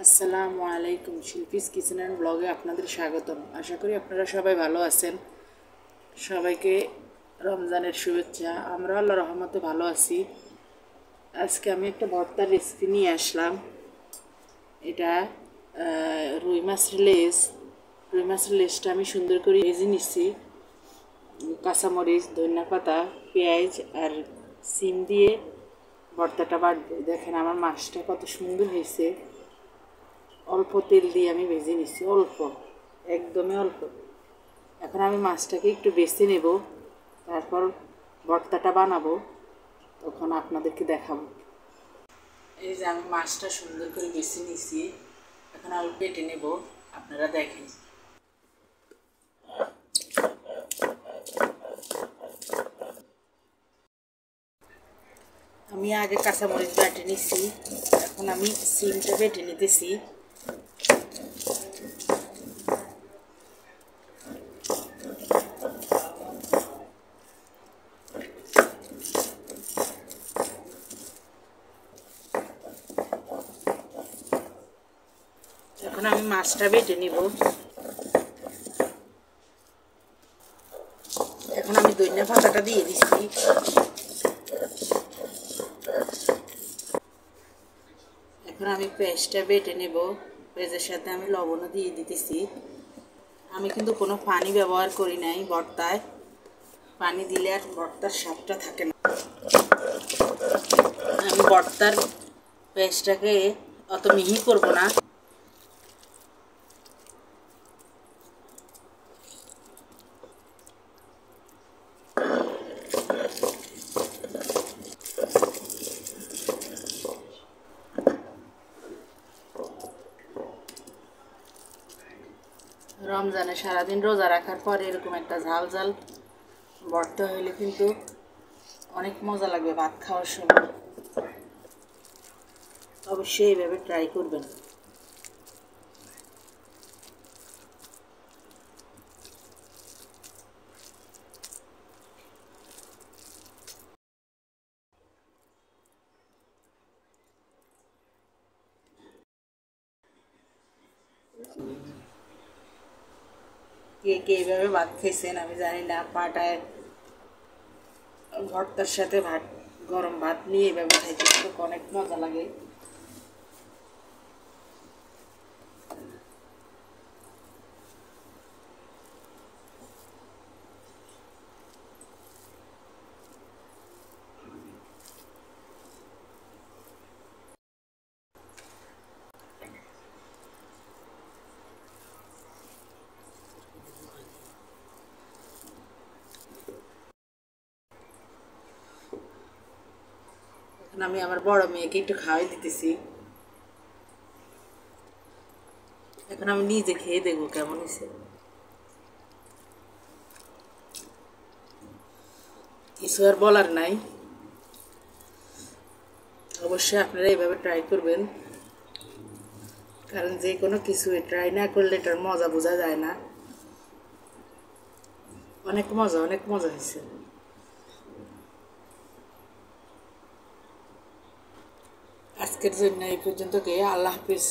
আসসালামু আলাইকুম। Shilpi's kitchen and ব্লগে আপনাদের স্বাগতম। আশা করি আপনারা সবাই ভালো আছেন। সবাইকে রমজানের শুভেচ্ছা। আমরা আল্লাহর রহমতে ভালো আছি। আজকে আমি একটা ভর্তার রেসিপি নিয়ে আসলাম। এটা রুই মাছের লেজ। রুই মাছের লেজটা আমি সুন্দর করে ভেজে নিচ্ছি। কাঁচামরিচ, ধনিয়া পাতা, পেঁয়াজ আর সিম দিয়ে ভর্তাটা বাটবো। দেখেন আমার মাছটা কত সুন্দর হয়েছে। অল্প তেল দিয়ে আমি ভেজে নিচ্ছি, অল্প, একদমই অল্প। এখন আমি মাছটাকে একটু বেছে নেব, তারপর ভর্তাটা বানাবো, তখন আপনাদেরকে দেখাবো। এই যে আমি মাছটা সুন্দর করে বেছে নিছি, এখন আমি বেটে নেব, আপনারা দেখেন। আমি আগে কাঁচামরিচ বেটে নিছি, এখন আমি সিমটা বেটে নিতেছি। এখন আমি মাছটা বেটে নিব। এখন আমি ধনিয়া পাতাটা দিয়ে দিচ্ছি। এখন আমি পেস্টটা বেটে নেব। পেঁয়াজের সাথে আমি লবণও দিয়ে দিতেছি। আমি কিন্তু কোনো পানি ব্যবহার করি নাই ভর্তায়। পানি দিলে আর ভর্তার স্বাদটা থাকে না। আমি ভর্তার পেস্টটাকে অত মিহি করব না। রমজানে সারাদিন রোজা রাখার পর এরকম একটা ঝাল ঝাল ভর্তা হইলে কিন্তু অনেক মজা লাগবে ভাত খাওয়ার সময়। অবশ্যই এইভাবে ট্রাই করবেন। কে কে এইভাবে ভাত খেয়েছেন আমি জানি না। পাটায় ভর্তার সাথে গরম ভাত নিয়ে এভাবে খাইতে কিন্তু অনেক মজা লাগে। এখন আমি আমার বড় মেয়েকে একটু খাওয়াই দিতেছি। এখন আমি নিজে খেয়ে দেখবো কেমন হয়েছে। কিছু আর বলার নাই, অবশ্যই আপনারা এইভাবে ট্রাই করবেন। কারণ যে কোনো কিছু ট্রাই না করলে এটার মজা বোঝা যায় না। অনেক মজা, অনেক মজা হয়েছে। আজকের জন্য এই পর্যন্ত, কে আল্লাহ হাফিজ।